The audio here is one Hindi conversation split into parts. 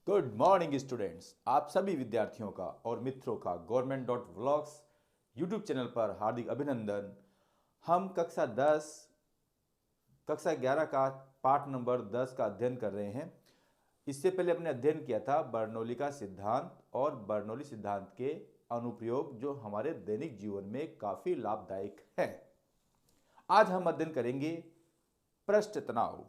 Good morning students. आप सभी विद्यार्थियों का और मित्रों का government.vlogs यूट्यूब चैनल पर हार्दिक अभिनंदन। हम कक्षा 11 का पाठ नंबर 10 का अध्ययन कर रहे हैं। इससे पहले हमने अध्ययन किया था बर्नौली का सिद्धांत और बर्नौली सिद्धांत के अनुप्रयोग जो हमारे दैनिक जीवन में काफ़ी लाभदायक है। आज हम अध्ययन करेंगे पृष्ठ तनाव।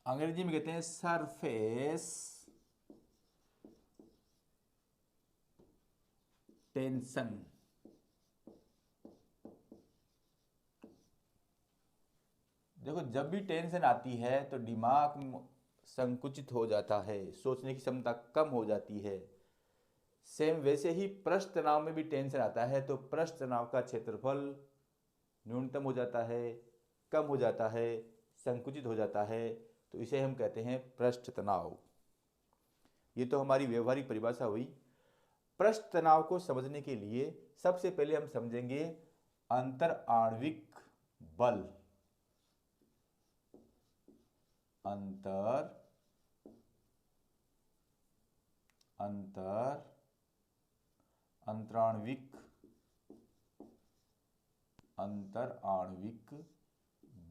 अंग्रेजी में कहते हैं सरफेस टेंशन। देखो, जब भी टेंशन आती है तो दिमाग संकुचित हो जाता है, सोचने की क्षमता कम हो जाती है। सेम वैसे ही पृष्ठ तनाव में भी टेंशन आता है तो पृष्ठ तनाव का क्षेत्रफल न्यूनतम हो जाता है, कम हो जाता है, संकुचित हो जाता है। तो इसे हम कहते हैं पृष्ठ तनाव। ये तो हमारी व्यवहारिक परिभाषा हुई। पृष्ठ तनाव को समझने के लिए सबसे पहले हम समझेंगे अंतर आणविक बल। अंतराण्विक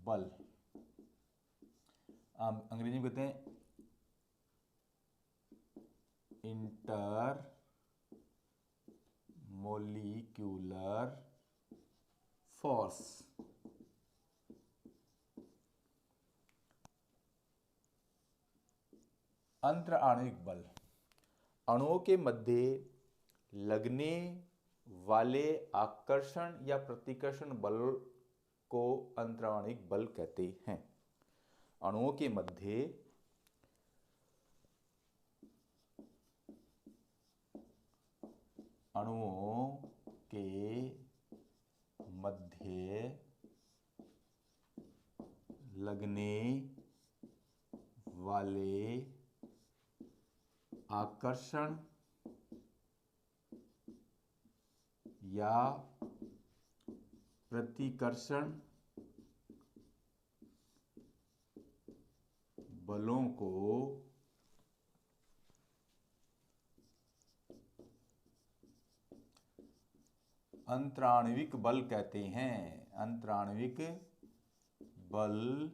बल अंग्रेजी में कहते हैं इंटर मोलिक्यूलर फोर्स। अंतराण्विक बल अणुओं के मध्य लगने वाले आकर्षण या प्रतिकर्षण बल को अंतराण्विक बल कहते हैं। अणुओं के मध्य लगने वाले आकर्षण या प्रतिकर्षण बलों को अंतराण्विक बल कहते हैं। अंतराण्विक बल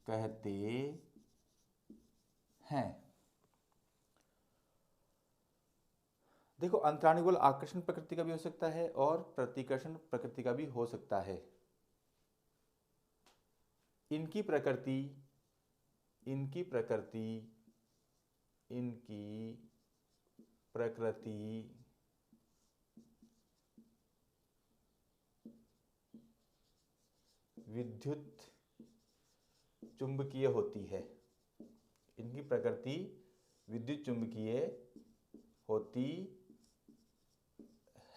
कहते हैं। देखो, अंतराण्विक बल आकर्षण प्रकृति का भी हो सकता है और प्रतिकर्षण प्रकृति का भी हो सकता है। इनकी प्रकृति विद्युत चुंबकीय होती है। इनकी प्रकृति विद्युत चुंबकीय होती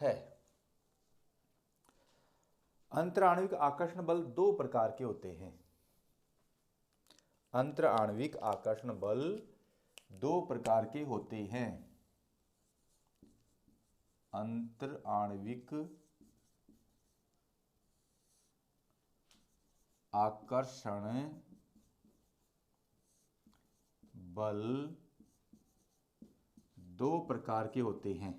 है। अंतराण्विक आकर्षण बल दो प्रकार के होते हैं। अंतराण्विक आकर्षण बल दो प्रकार के होते हैं। अंतराण्विक आकर्षण बल दो प्रकार के होते हैं।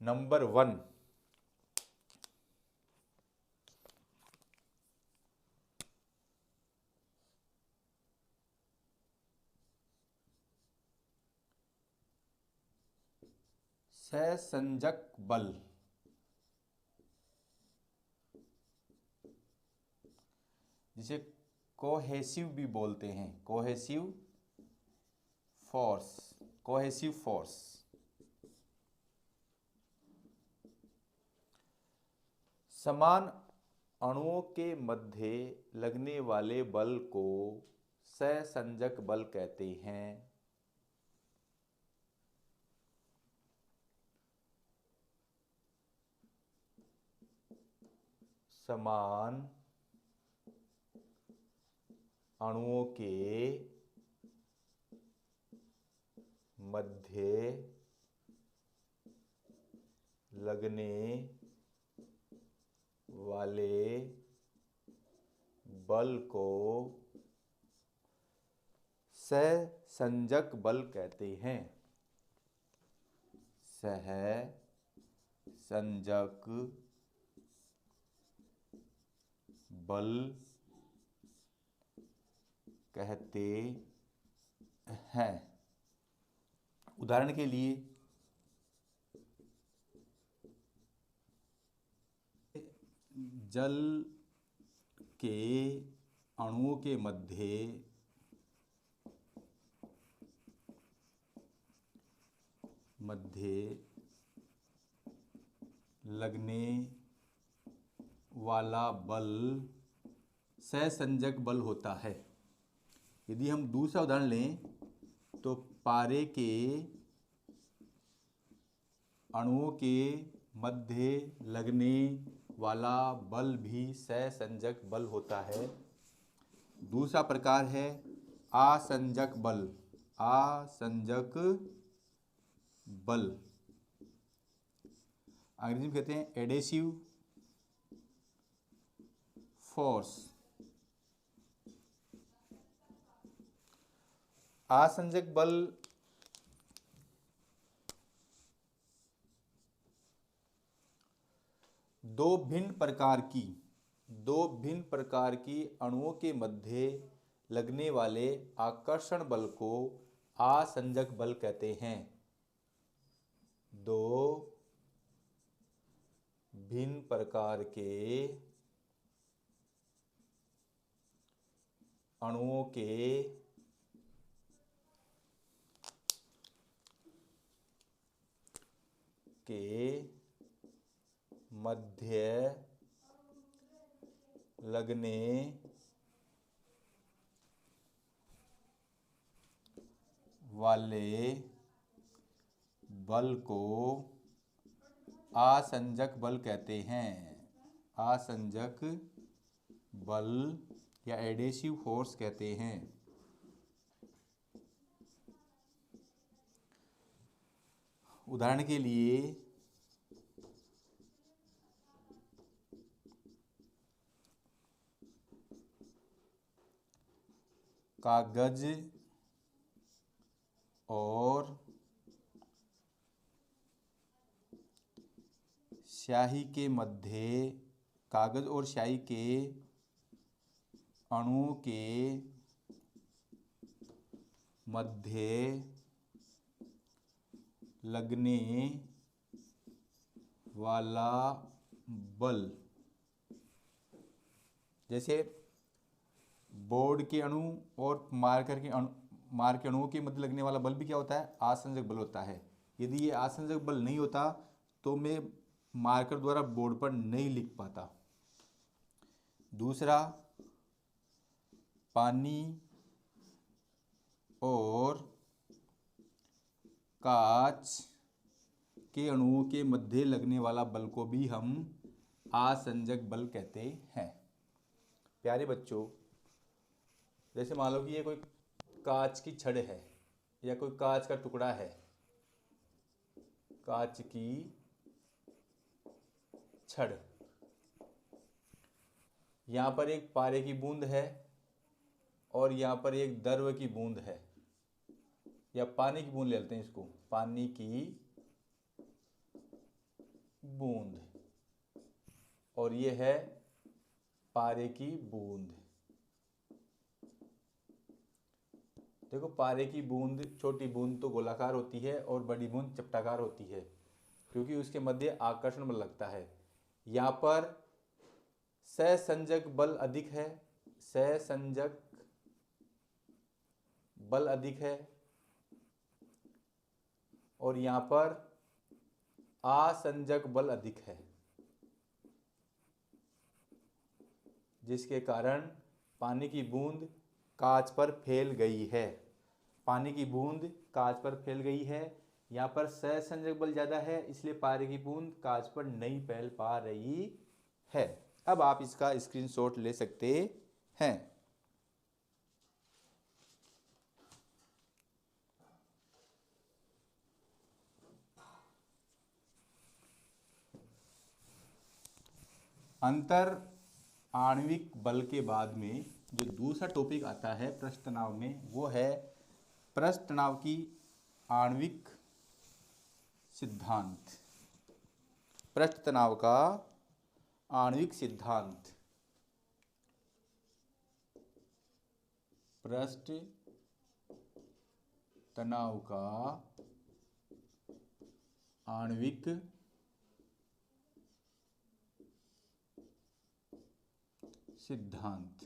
नंबर 1, सहसंजक बल। जिसे कोहेसिव भी बोलते हैं, कोहेसिव फोर्स। समान अणुओं के मध्य लगने वाले बल को सहसंजक बल कहते हैं। समान अणुओं के मध्य लगने वाले बल को सहसंजक बल कहते हैं। सहसंजक बल कहते हैं। उदाहरण के लिए जल के अणुओं के मध्य लगने वाला बल सहसंजक बल होता है। यदि हम दूसरा उदाहरण लें तो पारे के अणुओं के मध्य लगने वाला बल भी सहसंजक बल होता है। दूसरा प्रकार है आसंजक बल। आसंजक बल अंग्रेजी में कहते हैं एडेसिव फोर्स। आसंजक बल दो भिन्न प्रकार की अणुओं के मध्य लगने वाले आकर्षण बल को आसंजक बल कहते हैं। दो भिन्न प्रकार के अणुओं के मध्य लगने वाले बल को आसंजक बल कहते हैं। आसंजक बल या एडेसिव फोर्स कहते हैं। उदाहरण के लिए कागज और स्याही के अणुओं के मध्य लगने वाला बल, जैसे बोर्ड के अणु और मार्कर के अणुओं के मध्य लगने वाला बल भी क्या होता है? आसंजक बल होता है। यदि ये आसंजक बल नहीं होता तो मैं मार्कर द्वारा बोर्ड पर नहीं लिख पाता। दूसरा, पानी और कांच के अणुओं के मध्य लगने वाला बल को भी हम आसंजक बल कहते हैं। प्यारे बच्चों, जैसे मान लो कि ये कोई कांच की छड़ है या कोई कांच का टुकड़ा है, कांच की छड़, यहाँ पर एक पारे की बूंद है और यहाँ पर एक द्रव की बूंद है, या पानी की बूंद ले लेते हैं इसको, पानी की बूंद, और ये है पारे की बूंद। देखो, पारे की बूंद, छोटी बूंद तो गोलाकार होती है और बड़ी बूंद चपटाकार होती है, क्योंकि उसके मध्य आकर्षण बल लगता है। यहाँ पर सहसंजक बल अधिक है, सहसंजक बल अधिक है, और यहाँ पर आसंजक बल अधिक है, जिसके कारण पानी की बूंद कांच पर फैल गई है। पानी की बूंद कांच पर फैल गई है। यहाँ पर सहसंजक बल ज़्यादा है, इसलिए पानी की बूंद कांच पर नहीं फैल पा रही है। अब आप इसका स्क्रीनशॉट ले सकते हैं। अंतर आणविक बल के बाद में जो दूसरा टॉपिक आता है पृष्ठ तनाव में, वो है पृष्ठ तनाव की आणविक सिद्धांत। पृष्ठ तनाव का आणविक सिद्धांत। पृष्ठ तनाव का आणविक सिद्धांत।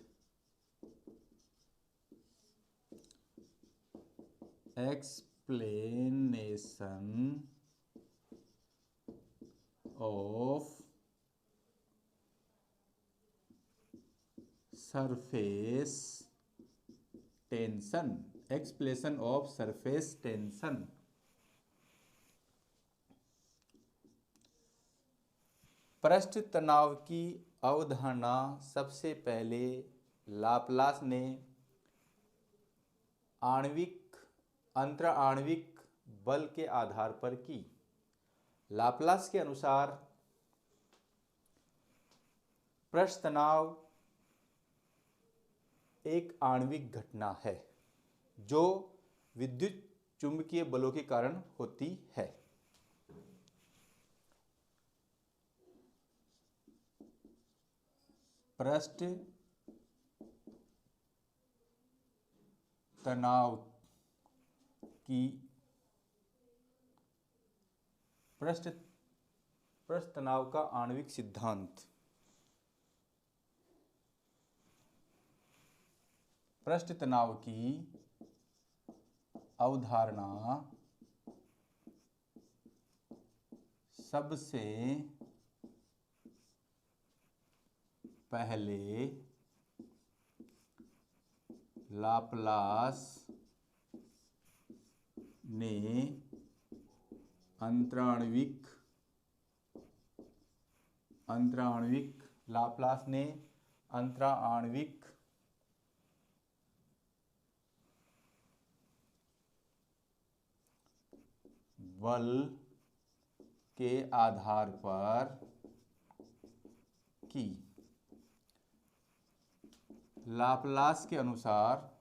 Explanation of surface tension. Explanation of surface tension. पृष्ठ तनाव की अवधारणा सबसे पहले लाप्लास ने आणविक अंतराण्विक बल के आधार पर की। लाप्लास के अनुसार पृष्ठ तनाव एक आणविक घटना है जो विद्युत चुंबकीय बलों के कारण होती है। पृष्ठ तनाव की पृष्ठ तनाव का आणविक सिद्धांत। पृष्ठ तनाव की अवधारणा सबसे पहले लाप्लास ने लाप्लास ने अंतराण्विक बल के आधार पर की। लाप्लास के अनुसार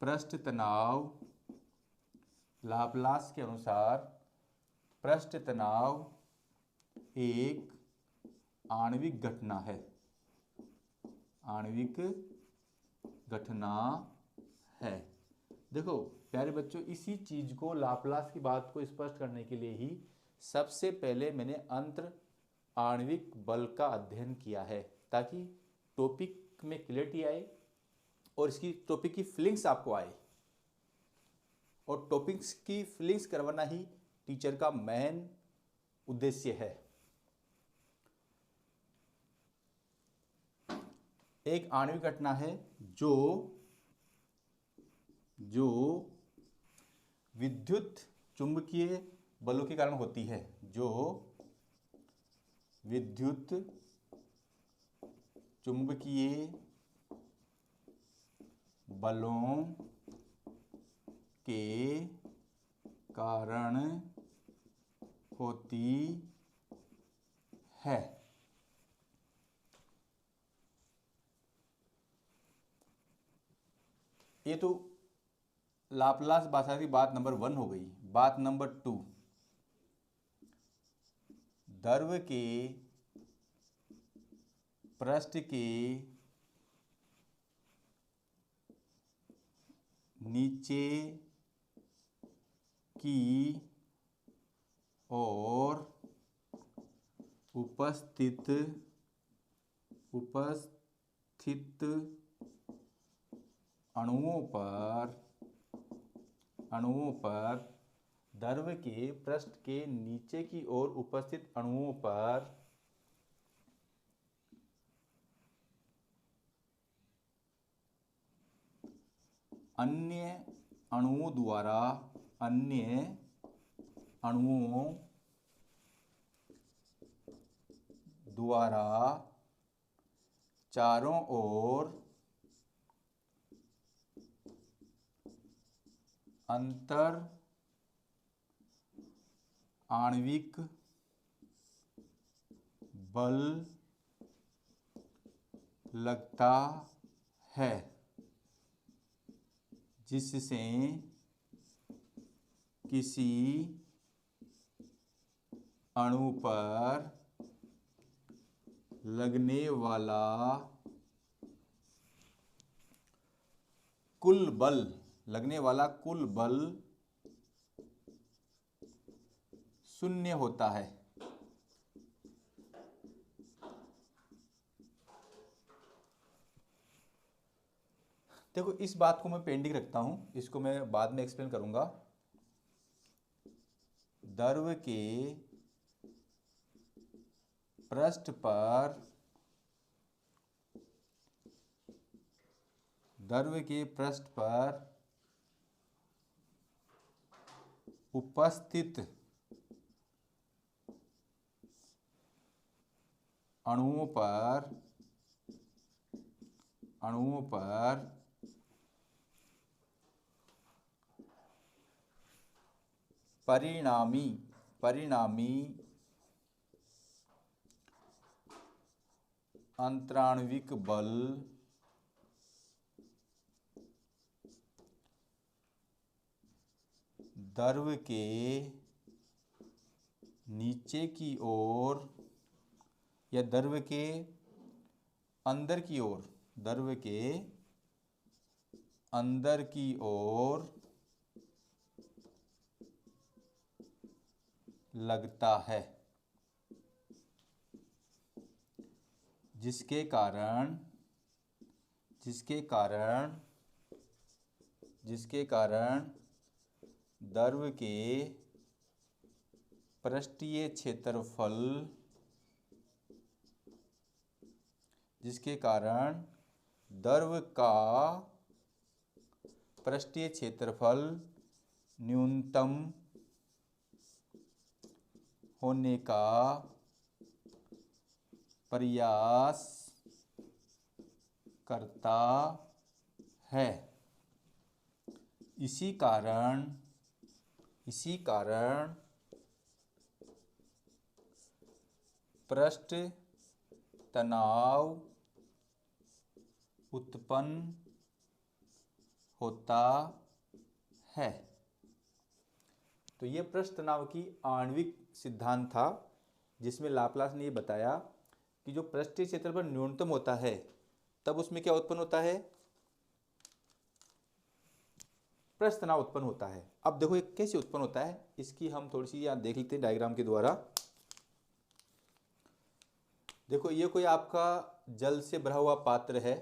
पृष्ठ तनाव लाप्लास के अनुसार पृष्ठ तनाव एक आणविक घटना है। आणविक घटना है। देखो प्यारे बच्चों, इसी चीज को लाप्लास की बात को स्पष्ट करने के लिए ही सबसे पहले मैंने अंतर आणविक बल का अध्ययन किया है, ताकि टॉपिक में क्लियरिटी आए और इसकी टॉपिक की फीलिंग्स आपको आए। और टॉपिक्स की फीलिंग्स करवाना ही टीचर का मेन उद्देश्य है। एक आणविक घटना है जो विद्युत चुंबकीय बलों के कारण होती है। जो विद्युत चुंबकीय बलों के कारण होती है। ये तो लाप्लास भाषा की बात नंबर 1 हो गई। बात नंबर 2, द्रव के पृष्ठ के नीचे की ओर उपस्थित अणुओं पर द्रव के पृष्ठ के नीचे की ओर उपस्थित अणुओं पर अन्य अणुओं द्वारा अन्य अणुओं द्वारा चारों ओर अंतर आणविक बल लगता है, जिससे किसी अणु पर लगने वाला कुल बल शून्य होता है। देखो, इस बात को मैं पेंडिंग रखता हूं, इसको मैं बाद में एक्सप्लेन करूंगा। द्रव के पृष्ठ पर उपस्थित अणुओं पर परिणामी अंतराण्विक बल द्रव के नीचे की ओर या द्रव के अंदर की ओर लगता है, जिसके कारण द्रव के पृष्ठीय क्षेत्रफल न्यूनतम होने का प्रयास करता है। इसी कारण पृष्ठ तनाव उत्पन्न होता है। तो ये पृष्ठ तनाव की आणविक सिद्धांत था, जिसमें लाप्लास ने ये बताया कि जो पृष्ठीय क्षेत्रफल न्यूनतम होता है तब उसमें क्या उत्पन्न होता है, पृष्ठ तनाव उत्पन्न होता है। अब देखो ये कैसे उत्पन्न होता है, इसकी हम थोड़ी सी यहाँ देख लेते हैं डायग्राम के द्वारा। देखो, ये कोई आपका जल से भरा हुआ पात्र है।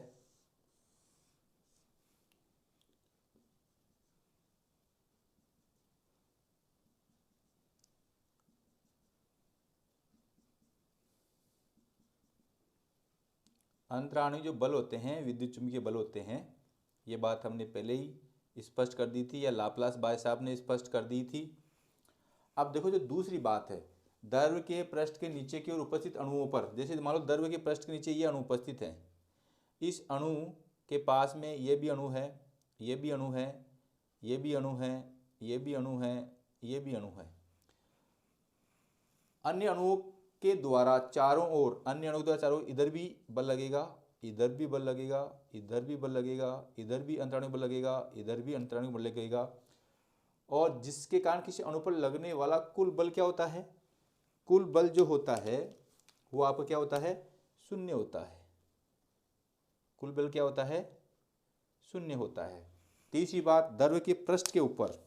अंतराणु जो बल होते हैं, विद्युत चुंबकीय बल होते हैं, ये बात हमने पहले ही स्पष्ट कर दी थी, या लाप्लास भाई साहब ने स्पष्ट कर दी थी। अब देखो, जो दूसरी बात है, द्रव के पृष्ठ के नीचे की ओर उपस्थित अणुओं पर, जैसे मान लो द्रव के पृष्ठ के नीचे ये अणु उपस्थित है, इस अणु के पास में ये भी अणु है, ये भी अणु है, ये भी अणु है, ये भी अणु है, ये भी अणु है। अन्य अणुओं के द्वारा चारों ओर, इधर भी बल लगेगा, इधर भी बल लगेगा, इधर भी बल लगेगा, इधर भी अंतराणु बल लगेगा, इधर भी अंतराणु बल लगेगा, और जिसके कारण किसी अणु पर लगने वाला कुल बल क्या होता है, कुल बल जो होता है वो आपका क्या होता है, शून्य होता है। कुल बल क्या होता है, शून्य होता है। तीसरी बात, द्रव के पृष्ठ के ऊपर,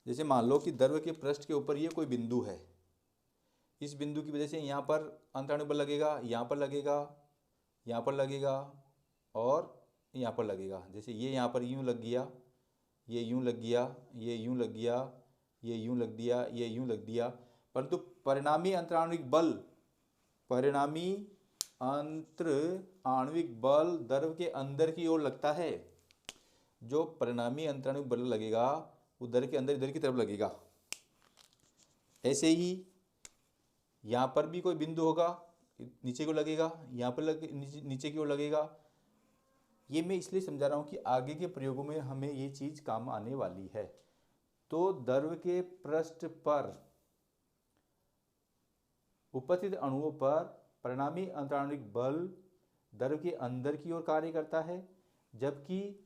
जैसे मान लो कि द्रव के पृष्ठ के ऊपर ये कोई बिंदु है, इस बिंदु की वजह से यहाँ पर अंतराणु बल लगेगा, यहाँ पर लगेगा, यहाँ पर लगेगा और यहाँ पर लगेगा। जैसे ये यहाँ पर यूँ लग गया, ये यूँ लग गया, ये यूँ लग गया, ये यूँ लग दिया, ये यूँ लग दिया, परंतु परिणामी अंतराणविक बल द्रव के अंदर की ओर लगता है। जो परिणामी अंतराणविक बल लगेगा उधर के अंदर इधर की तरफ लगेगा। ऐसे ही यहाँ पर भी कोई बिंदु होगा, नीचे को लगेगा, यहाँ पर नीचे की ओर लगेगा। ये मैं इसलिए समझा रहा हूँ कि आगे के प्रयोगों में हमें ये चीज़ काम आने वाली है। तो द्रव के पृष्ठ पर उपस्थित अणुओं पर परिणामी अंतराणुविक बल द्रव के अंदर की ओर कार्य करता है, जबकि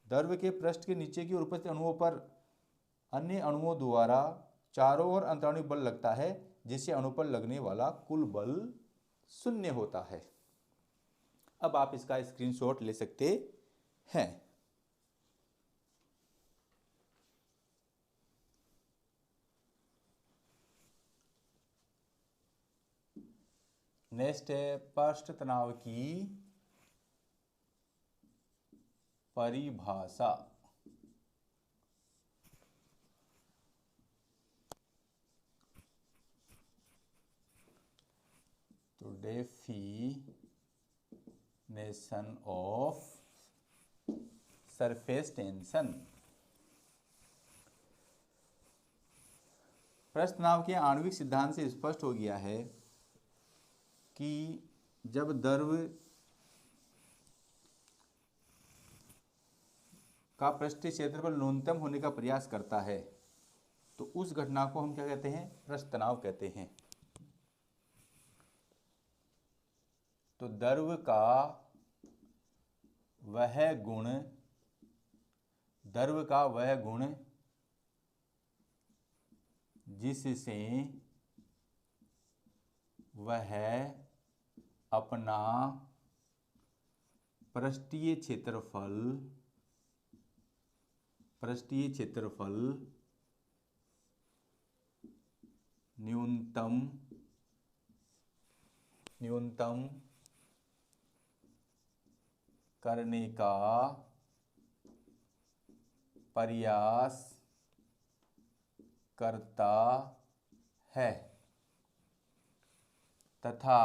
द्रव के पृष्ठ के नीचे की ओर उपस्थित अणुओं पर अन्य अणुओं द्वारा चारों ओर अंतराणुविक बल लगता है, जिससे अणु पर लगने वाला कुल बल 0 होता है। अब आप इसका स्क्रीनशॉट ले सकते हैं। नेक्स्ट है पृष्ठ तनाव की परिभाषा। तो डेफिनेशन ऑफ सरफेस टेंशन। पृष्ठ तनाव के आणविक सिद्धांत से स्पष्ट हो गया है कि जब द्रव का पृष्ठीय क्षेत्रफल न्यूनतम होने का प्रयास करता है तो उस घटना को हम क्या कहते हैं? पृष्ठ तनाव कहते हैं। तो द्रव का वह गुण जिससे वह अपना पृष्ठीय क्षेत्रफल न्यूनतम करने का प्रयास करता है तथा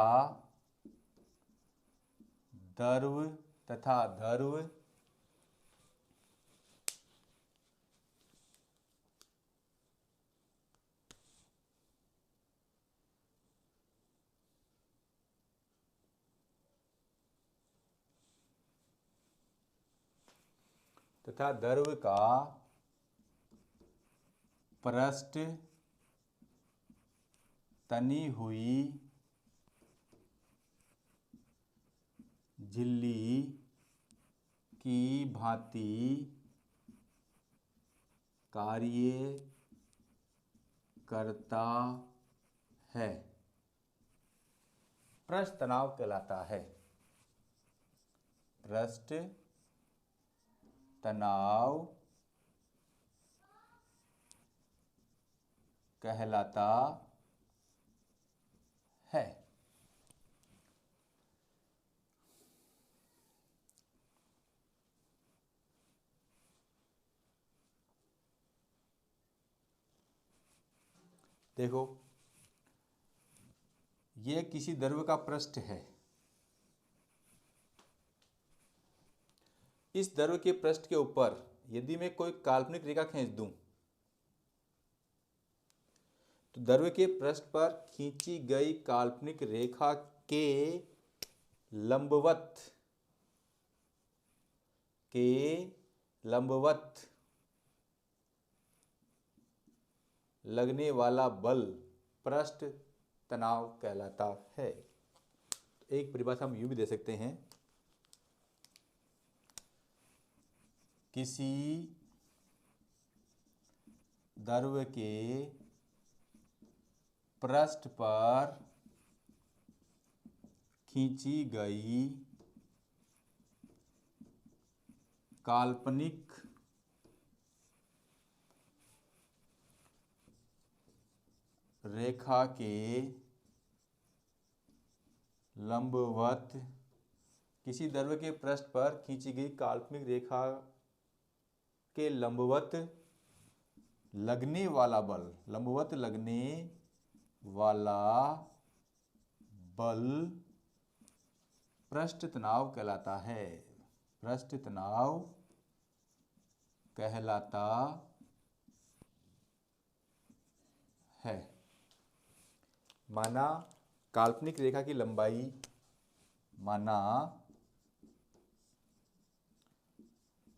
द्रव का पृष्ठ तनी हुई झिल्ली की भांति कार्य करता है, पृष्ठ तनाव कहलाता है। पृष्ठ तनाव कहलाता है। देखो, यह किसी द्रव का पृष्ठ है। इस द्रव के पृष्ठ के ऊपर यदि मैं कोई काल्पनिक रेखा खींच दूं तो द्रव के पृष्ठ पर खींची गई काल्पनिक रेखा के लंबवत लगने वाला बल पृष्ठ तनाव कहलाता है। एक परिभाषा हम यूं भी दे सकते हैं, किसी द्रव के पृष्ठ पर खींची गई काल्पनिक रेखा के लंबवत, किसी द्रव के पृष्ठ पर खींची गई काल्पनिक रेखा के लंबवत लगने वाला बल पृष्ठ तनाव कहलाता है। पृष्ठ तनाव कहलाता है। माना काल्पनिक रेखा की लंबाई, माना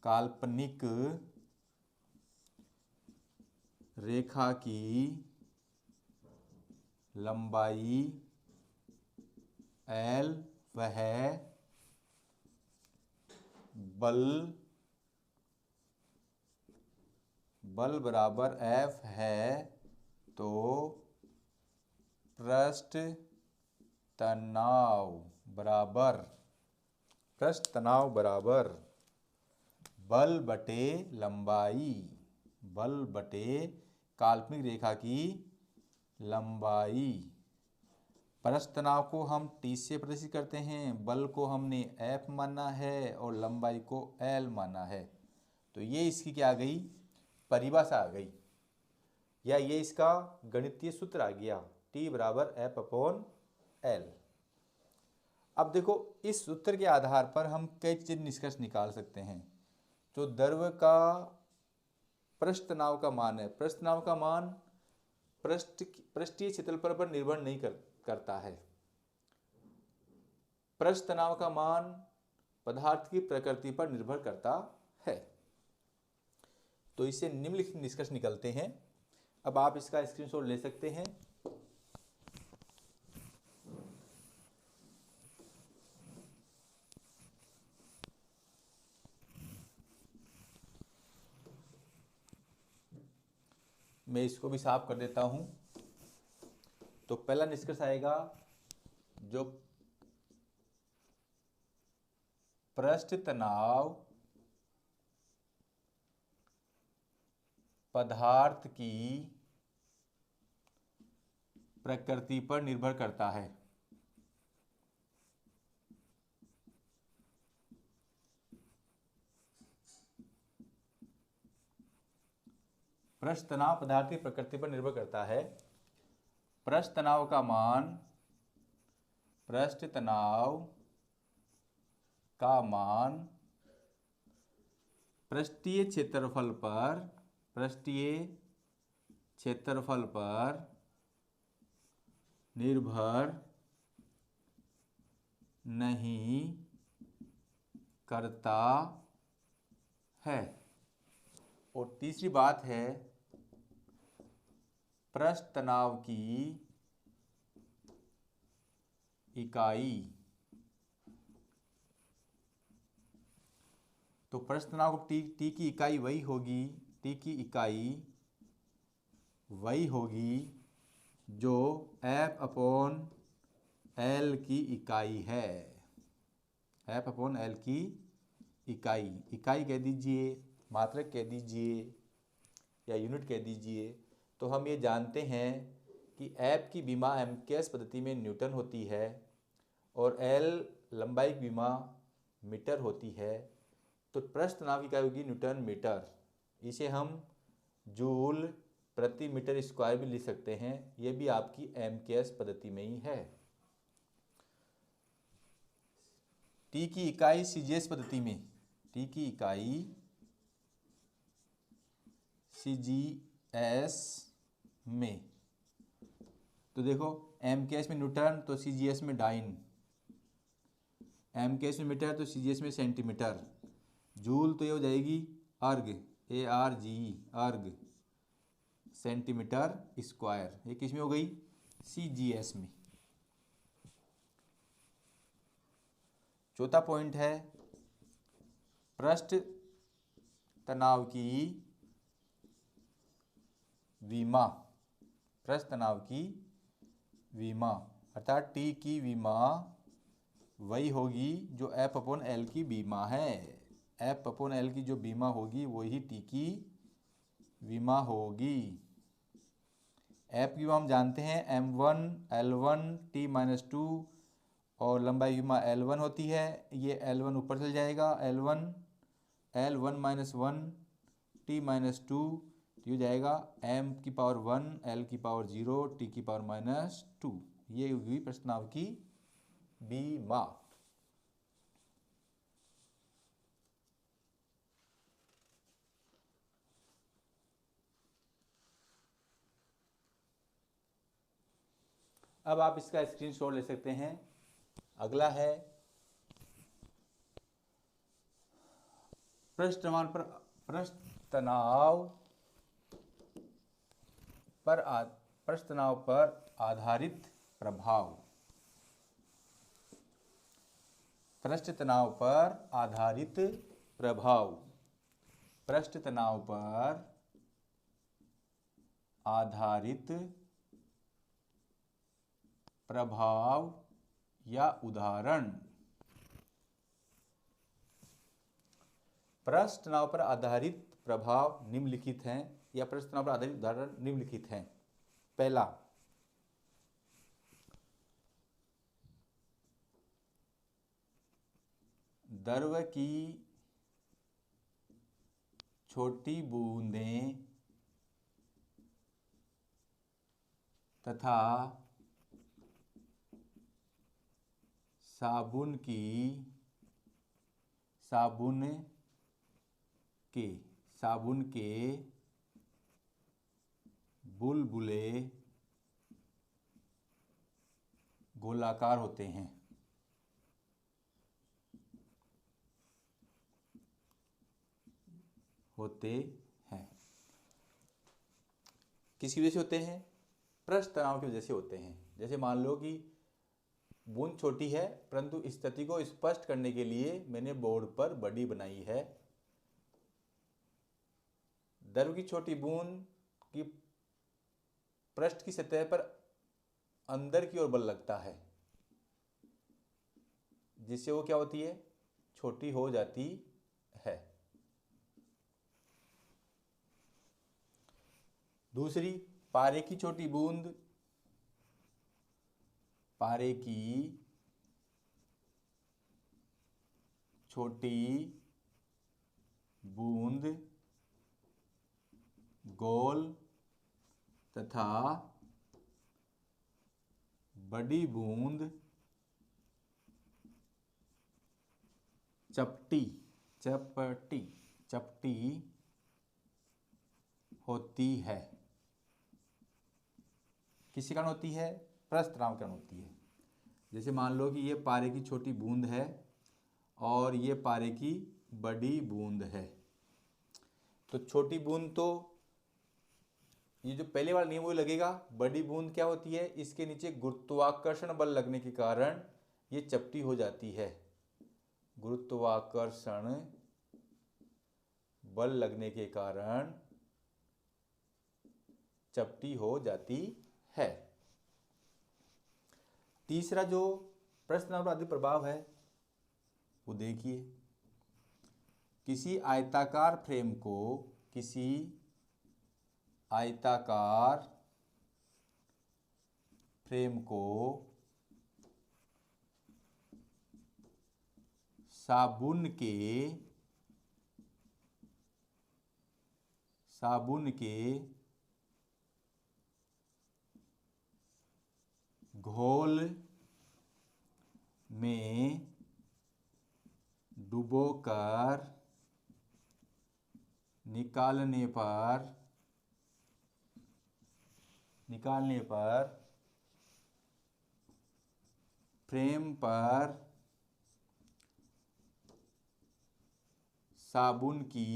काल्पनिक रेखा की लंबाई L वह बल बराबर F है, तो पृष्ठ तनाव बराबर बल बटे लंबाई, बल बटे काल्पनिक रेखा की लंबाई। पृष्ठ तनाव को हम T से प्रदर्शित करते हैं, बल को हमने F माना है और लंबाई को L माना है। तो ये इसकी क्या आ गई, परिभाषा आ गई, या ये इसका गणितीय सूत्र आ गया, T बराबर F/L। अब देखो, इस सूत्र के आधार पर हम कई चीज़ निष्कर्ष निकाल सकते हैं। जो द्रव का पृष्ठ तनाव का मान है, पृष्ठ तनाव का मान पृष्ठीय क्षेत्रफल पर निर्भर नहीं करता है। पृष्ठ तनाव का मान पदार्थ की प्रकृति पर निर्भर करता है। तो इससे निम्नलिखित निष्कर्ष निकलते हैं। अब आप इसका स्क्रीनशॉट ले सकते हैं। मैं इसको भी साफ कर देता हूं। तो पहला निष्कर्ष आएगा, जो पृष्ठ तनाव पदार्थ की प्रकृति पर निर्भर करता है। पृष्ठ तनाव पदार्थ की प्रकृति पर निर्भर करता है। पृष्ठ तनाव का मान पृष्ठीय क्षेत्रफल पर निर्भर नहीं करता है। और तीसरी बात है, पृष्ठ तनाव की इकाई, तो पृष्ठ तनाव को टी की इकाई वही होगी जो F/L की इकाई है। F/L की इकाई कह दीजिए, मात्रक कह दीजिए, या यूनिट कह दीजिए। तो हम ये जानते हैं कि F की विमा MKS पद्धति में न्यूटन होती है और L लंबाई की विमा मीटर होती है। तो पृष्ठ तनाव की इकाई होगी न्यूटन मीटर। इसे हम जूल प्रति मीटर स्क्वायर भी लिख सकते हैं। ये भी आपकी MKS पद्धति में ही है। T की इकाई CGS पद्धति में, T की इकाई CGS में, तो देखो MKS में न्यूटन तो CGS में डाइन, MKS में मीटर तो CGS में सेंटीमीटर, जूल तो ये हो जाएगी अर्ग, ARGE अर्ग सेंटीमीटर स्क्वायर। ये किस में हो गई, CGS में। चौथा पॉइंट है, पृष्ठ तनाव की विमा, पृष्ठ तनाव की विमा अर्थात T की विमा वही होगी जो F/L की विमा है। F/L की जो विमा होगी वही T की विमा होगी। F की विमा हम जानते हैं M1 L1 T-2 और लंबाई विमा L1 होती है। ये L1 ऊपर चल जाएगा, L1 -1 T-2, तो ये जाएगा M⁻1 L⁻0 T⁻²। ये हुई पृष्ठ तनाव की विमा। अब आप इसका स्क्रीनशॉट ले सकते हैं। अगला है पृष्ठ तनाव पर आधारित प्रभाव। पृष्ठ तनाव पर आधारित प्रभाव। पृष्ठ तनाव पर आधारित प्रभाव या उदाहरण। पृष्ठ तनाव पर आधारित प्रभाव निम्नलिखित हैं या पृष्ठ तनाव पर आधारित उदाहरण निम्नलिखित हैं। पहला, द्रव की छोटी बूंदें तथा साबुन के बुलबुले गोलाकार होते हैं। किसकी वजह से होते हैं? पृष्ठ तनाव की वजह से होते हैं। जैसे मान लो कि बूंद छोटी है, परंतु स्थिति को स्पष्ट करने के लिए मैंने बोर्ड पर बड़ी बनाई है। द्रव की छोटी बूंद की पृष्ठ की सतह पर अंदर की ओर बल लगता है, जिससे वो क्या होती है? छोटी हो जाती है। दूसरी, पारे की छोटी बूंद गोल तथा बड़ी बूंद चपटी होती है। किसके कारण होती है? पृष्ठ तनाव के कारण होती है। जैसे मान लो कि ये पारे की छोटी बूंद है और ये पारे की बड़ी बूंद है। तो छोटी बूंद तो ये जो पहले वाला नियम वो लगेगा। बड़ी बूंद क्या होती है? इसके नीचे गुरुत्वाकर्षण बल लगने के कारण ये चपटी हो जाती है। गुरुत्वाकर्षण बल लगने के कारण चपटी हो जाती है। तीसरा जो पृष्ठ तनाव पर आधारित प्रभाव है वो देखिए। किसी आयताकार फ्रेम को साबुन के घोल में डुबोकर निकालने पर फ्रेम पर साबुन की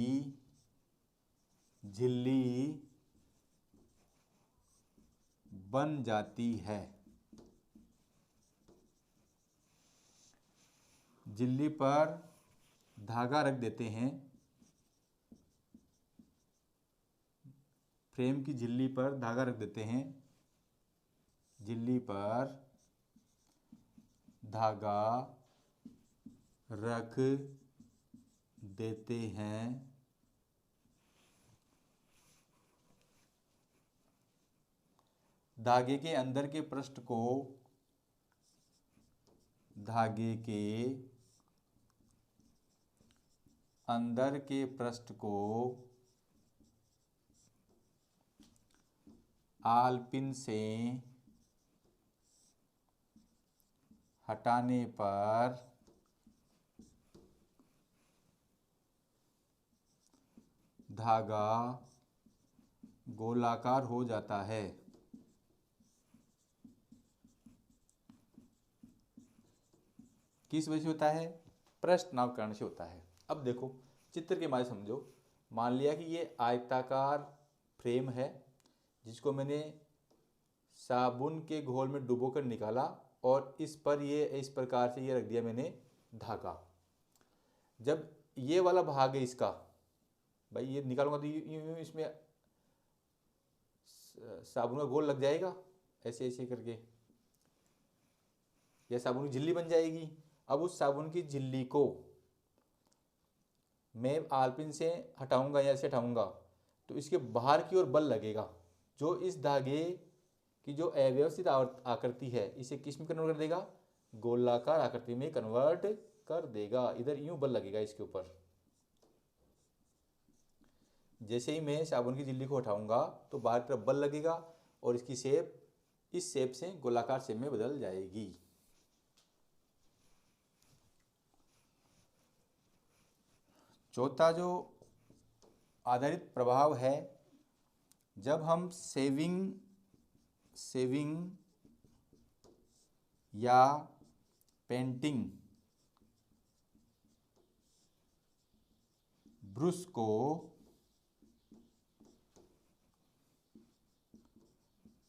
झिल्ली बन जाती है। झिल्ली पर धागा रख देते हैं। फ्रेम की झिल्ली पर धागा रख देते हैं। झिल्ली पर धागा रख देते हैं। धागे के अंदर के पृष्ठ को आलपिन से हटाने पर धागा गोलाकार हो जाता है। किस वजह से होता है? पृष्ठ तनाव कारण से होता है। अब देखो चित्र के माध्यम समझो। मान लिया कि ये आयताकार फ्रेम है जिसको मैंने साबुन के घोल में डुबो कर निकाला और इस पर ये इस प्रकार से ये रख दिया मैंने धागा। जब ये वाला भाग है इसका, भाई ये निकालूंगा तो यूं इसमें साबुन का घोल लग जाएगा, ऐसे ऐसे करके यह साबुन की झिल्ली बन जाएगी। अब उस साबुन की झिल्ली को मैं आलपिन से हटाऊंगा या से हटाऊंगा तो इसके बाहर की ओर बल लगेगा जो इस धागे की जो अव्यवस्थित आकृति है इसे किस में कन्वर्ट कर देगा? गोलाकार आकृति में कन्वर्ट कर देगा। इधर यूं बल लगेगा इसके ऊपर। जैसे ही मैं साबुन की झिल्ली को हटाऊंगा तो बाहर की तरफ बल लगेगा और इसकी शेप इस शेप से गोलाकार शेप में बदल जाएगी। चौथा जो आधारित प्रभाव है, जब हम सेविंग या पेंटिंग ब्रश को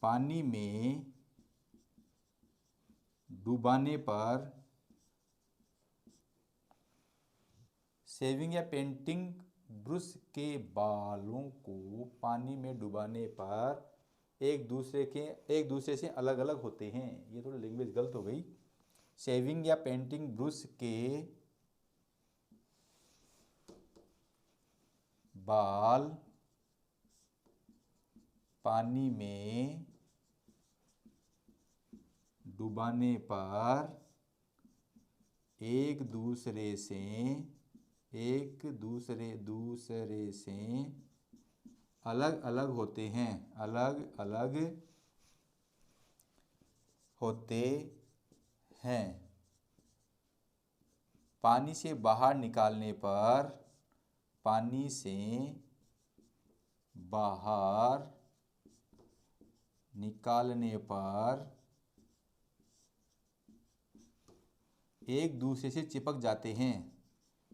पानी में डुबाने पर, सेविंग या पेंटिंग ब्रश के बालों को पानी में डुबाने पर एक दूसरे से अलग अलग होते हैं। ये थोड़ी लैंग्वेज गलत हो गई। सेविंग या पेंटिंग ब्रश के बाल पानी में डुबाने पर एक दूसरे से अलग अलग होते हैं, अलग अलग होते हैं। पानी से बाहर निकालने पर एक दूसरे से चिपक जाते हैं,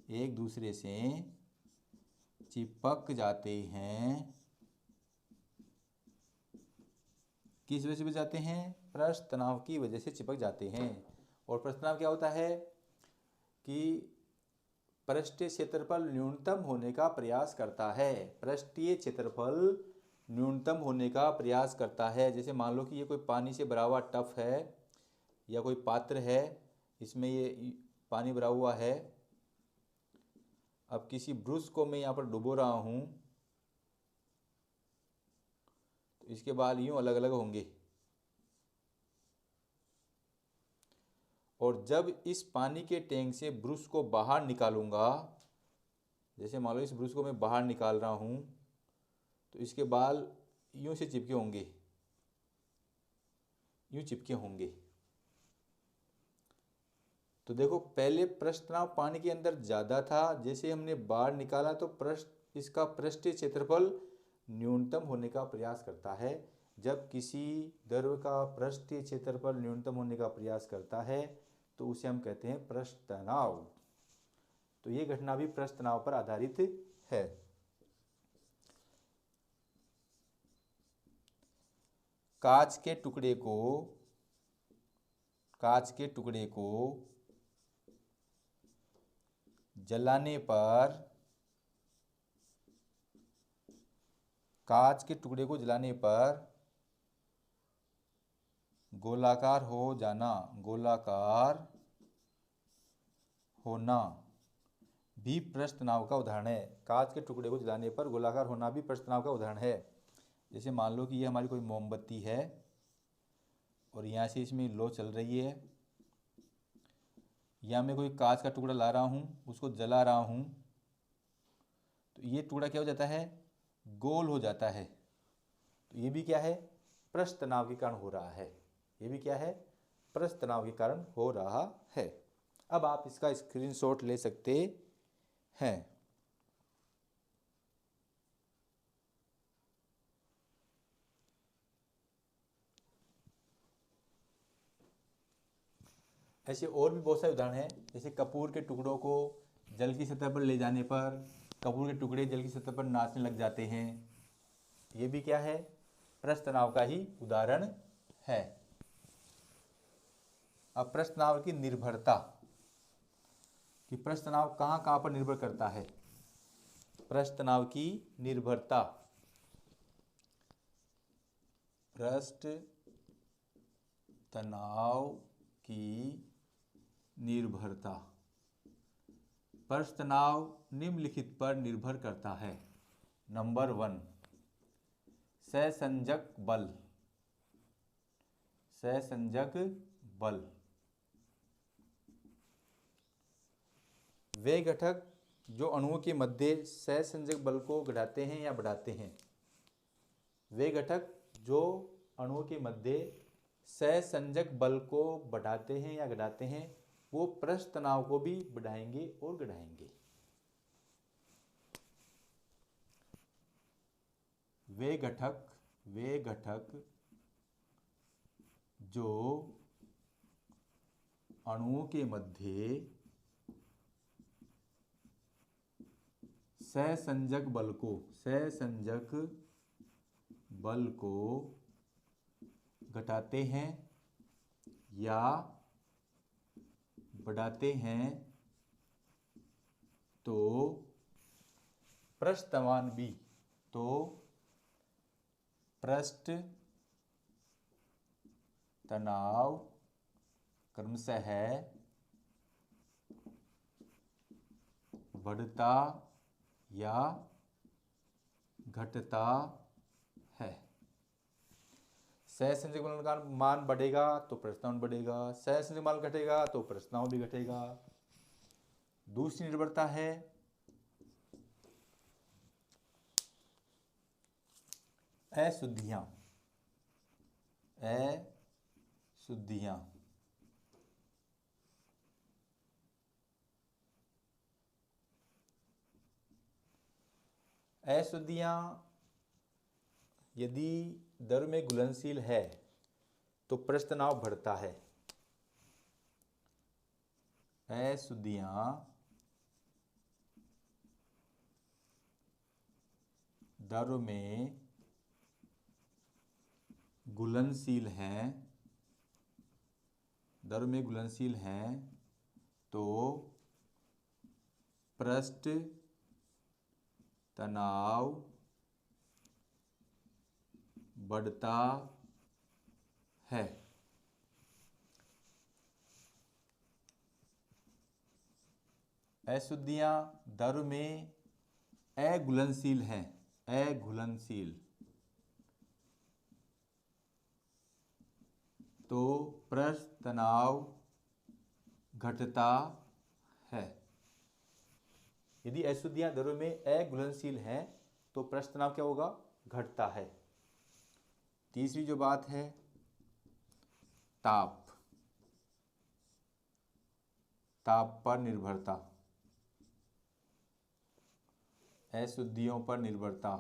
किस वजह से जाते हैं? पृष्ठ तनाव की वजह से चिपक जाते हैं। और पृष्ठ तनाव क्या होता है कि पृष्ठीय क्षेत्रफल न्यूनतम होने का प्रयास करता है। पृष्ठीय क्षेत्रफल न्यूनतम होने का प्रयास करता है। जैसे मान लो कि ये कोई पानी से भरा हुआ टब है या कोई पात्र है, इसमें ये पानी भरा हुआ है। अब किसी ब्रश को मैं यहाँ पर डुबो रहा हूँ तो इसके बाल यूं अलग अलग होंगे। और जब इस पानी के टैंक से ब्रश को बाहर निकालूंगा, जैसे मान लो इस ब्रश को मैं बाहर निकाल रहा हूँ तो इसके बाल यूं से चिपके होंगे, यूं चिपके होंगे। तो देखो पहले पृष्ठ तनाव पानी के अंदर ज़्यादा था, जैसे हमने बाहर निकाला तो इसका पृष्ठीय क्षेत्रफल न्यूनतम होने का प्रयास करता है। जब किसी द्रव का पृष्ठीय क्षेत्रफल न्यूनतम होने का प्रयास करता है तो उसे हम कहते हैं पृष्ठ तनाव। तो ये घटना भी पृष्ठ तनाव पर आधारित है। कांच के टुकड़े को जलाने पर गोलाकार होना भी पृष्ठ तनाव का उदाहरण है। कांच के टुकड़े को जलाने पर गोलाकार होना भी पृष्ठ तनाव का उदाहरण है। जैसे मान लो कि ये हमारी कोई मोमबत्ती है और यहाँ से इसमें लो चल रही है, या मैं कोई कांच का टुकड़ा ला रहा हूँ, उसको जला रहा हूँ तो ये टुकड़ा क्या हो जाता है? गोल हो जाता है। तो ये भी क्या है? पृष्ठ तनाव के कारण हो रहा है। ये भी क्या है? पृष्ठ तनाव के कारण हो रहा है। अब आप इसका स्क्रीनशॉट ले सकते हैं। ऐसे और भी बहुत सारे उदाहरण हैं, जैसे कपूर के टुकड़ों को जल की सतह पर ले जाने पर कपूर के टुकड़े जल की सतह पर नाचने लग जाते हैं। ये भी क्या है, पृष्ठ तनाव का ही उदाहरण है। अब पृष्ठ तनाव की निर्भरता, कि पृष्ठ तनाव कहाँ कहाँ पर निर्भर करता है। पृष्ठ तनाव की निर्भरता, पृष्ठ तनाव की निर्भरता। पृष्ठ तनाव निम्नलिखित पर निर्भर करता है। नंबर 1, सहसंजक बल। सहसंजक बल, वे घटक जो अणुओं के मध्य सहसंजक बल को घटाते हैं या बढ़ाते हैं। वे घटक जो अणुओं के मध्य सहसंजक बल को बढ़ाते हैं या घटाते हैं, वो पृष्ठ तनाव को भी बढ़ाएंगे और घटाएंगे। वे घटक जो अणुओं के मध्य सहसंजक बल को घटाते हैं या बढ़ाते हैं, तो पृष्ठ तनाव क्रमशः बढ़ता या घटता है। सहसंजक बल का मान बढ़ेगा तो पृष्ठ तनाव बढ़ेगा, सहसंजक बल घटेगा तो पृष्ठ तनाव भी घटेगा। दूसरी निर्भरता है अशुद्धियां। अशुद्धियां यदि द्रव में घुलनशील है तो पृष्ठ तनाव बढ़ता है। अशुद्धियां द्रव में घुलनशील हैं तो पृष्ठ तनाव बढ़ता है। अशुद्धियां द्रव में अघुलनशील हैं, तो पृष्ठ तनाव घटता है। यदि अशुद्धियां द्रव में अघुलनशील हैं तो पृष्ठ तनाव क्या होगा, घटता है। तीसरी जो बात है ताप पर निर्भरता, अशुद्धियों पर निर्भरता,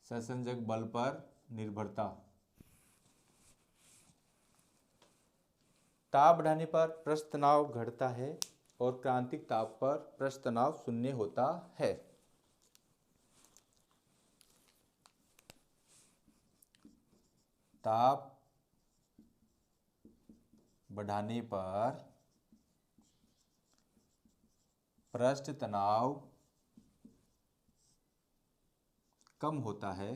सहसंजक बल पर निर्भरता। ताप बढ़ाने पर पृष्ठ तनाव घटता है और क्रांतिक ताप पर पृष्ठ तनाव शून्य होता है। ताप बढ़ाने पर पृष्ठ तनाव कम होता है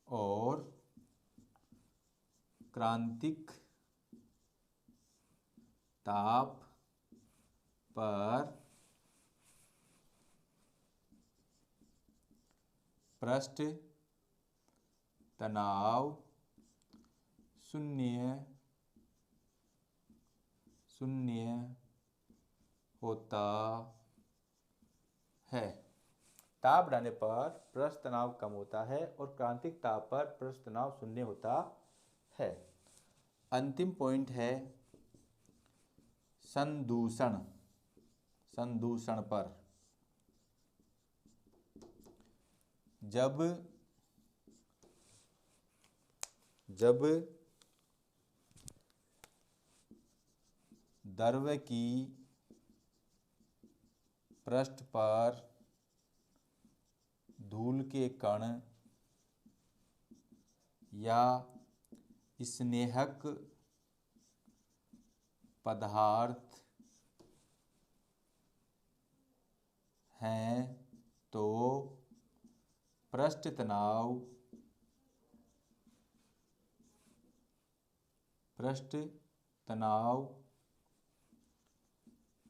और क्रांतिक ताप पर पृष्ठ तनाव शून्य होता है। ताप बढ़ाने पर पृष्ठ तनाव कम होता है और क्रांतिक ताप पर पृष्ठ तनाव शून्य होता है। अंतिम पॉइंट है संदूषण पर। जब द्रव की पृष्ठ पर धूल के कण या स्नेहक पदार्थ हैं तो पृष्ठ तनाव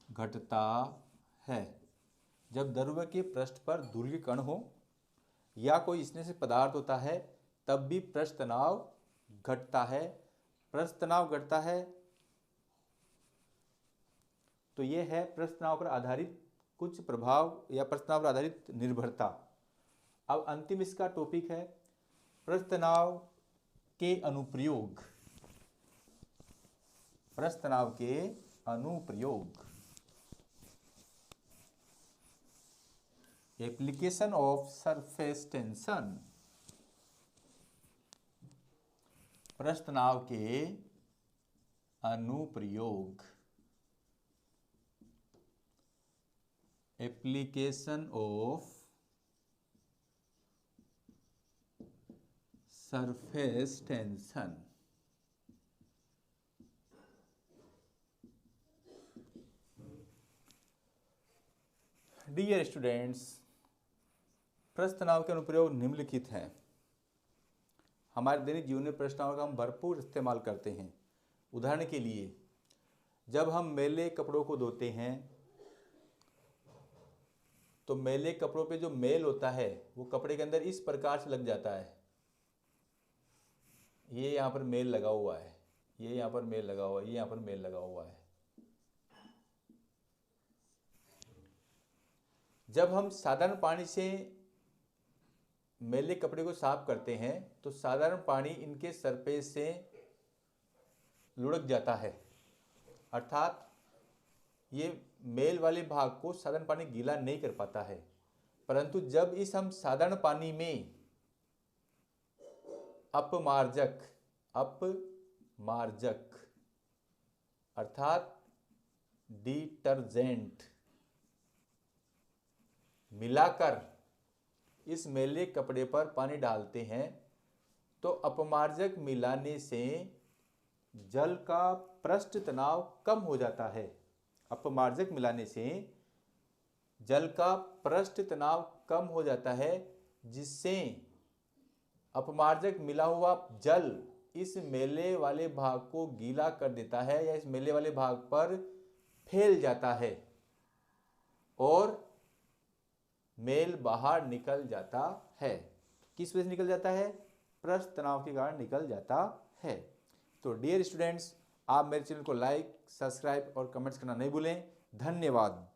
घटता है। जब द्रव के पृष्ठ पर धूल के कण हो या कोई स्नेह से पदार्थ होता है तब भी पृष्ठ तनाव घटता है। पृष्ठ तनाव घटता है तो यह है पृष्ठ तनाव पर आधारित कुछ प्रभाव या पृष्ठ तनाव पर आधारित निर्भरता। अब अंतिम इसका टॉपिक है पृष्ठ तनाव के अनुप्रयोग। पृष्ठ तनाव के अनुप्रयोग, एप्लीकेशन ऑफ सरफेस टेंशन। पृष्ठ तनाव के अनुप्रयोग, application of surface tension. Dear students, पृष्ठ तनाव के अनुप्रयोग निम्नलिखित हैं। हमारे दैनिक जीवन में पृष्ठ तनाव का हम भरपूर इस्तेमाल करते हैं। उदाहरण के लिए जब हम मैले कपड़ों को धोते हैं तो मैले कपड़ों पे जो मेल होता है वो कपड़े के अंदर इस प्रकार से लग जाता है। ये यहाँ पर मेल लगा हुआ है, ये यहाँ पर मेल लगा हुआ है, ये यहाँ पर मेल लगा हुआ है। जब हम साधारण पानी से मैले कपड़े को साफ करते हैं तो साधारण पानी इनके सरफेस से लुढ़क जाता है, अर्थात ये मेल वाले भाग को साधारण पानी गीला नहीं कर पाता है। परंतु जब इस हम साधारण पानी में अपमार्जक अर्थात डिटर्जेंट मिलाकर इस मैले कपड़े पर पानी डालते हैं तो अपमार्जक मिलाने से जल का पृष्ठ तनाव कम हो जाता है। अपमार्जक मिलाने से जल का पृष्ठ तनाव कम हो जाता है, जिससे अपमार्जक मिला हुआ जल इस मैले वाले भाग को गीला कर देता है या इस मैले वाले भाग पर फैल जाता है और मेल बाहर निकल जाता है। किस वजह से निकल जाता है? पृष्ठ तनाव के कारण निकल जाता है। तो डियर स्टूडेंट्स, आप मेरे चैनल को लाइक, सब्सक्राइब और कमेंट्स करना नहीं भूलें। धन्यवाद।